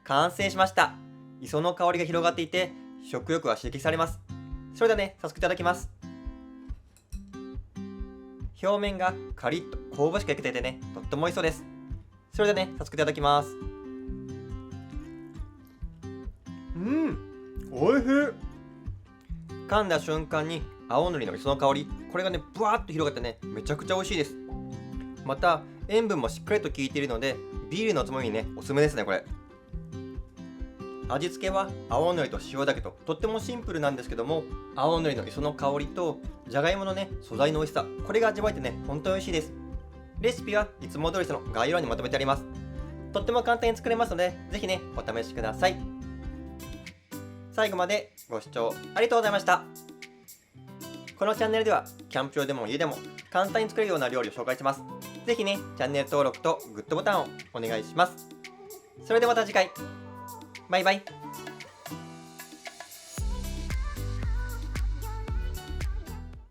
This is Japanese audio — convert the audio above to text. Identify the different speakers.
Speaker 1: 完成しました。磯の香りが広がっていて食欲が刺激されます。それではね、早速いただきます。表面がカリッと香ばしく焼けていてね、とっても美味しそうです。それではね、早速いただきます。おいしい。噛んだ瞬間に青のりの磯の香り、これがねブワーッと広がってね、めちゃくちゃ美味しいです。また塩分もしっかりと効いているのでビールのおつまみにねおすすめですね。これ味付けは青のりと塩だけと、とってもシンプルなんですけども、青のりの磯の香りとじゃがいものね素材の美味しさ、これが味わえてね本当に美味しいです。レシピはいつも通りその概要欄にまとめてあります。とっても簡単に作れますのでぜひねお試しください。最後までご視聴ありがとうございました。このチャンネルではキャンプ場でも家でも簡単に作れるような料理を紹介します。ぜひねチャンネル登録とグッドボタンをお願いします。それではまた次回、バイバイ。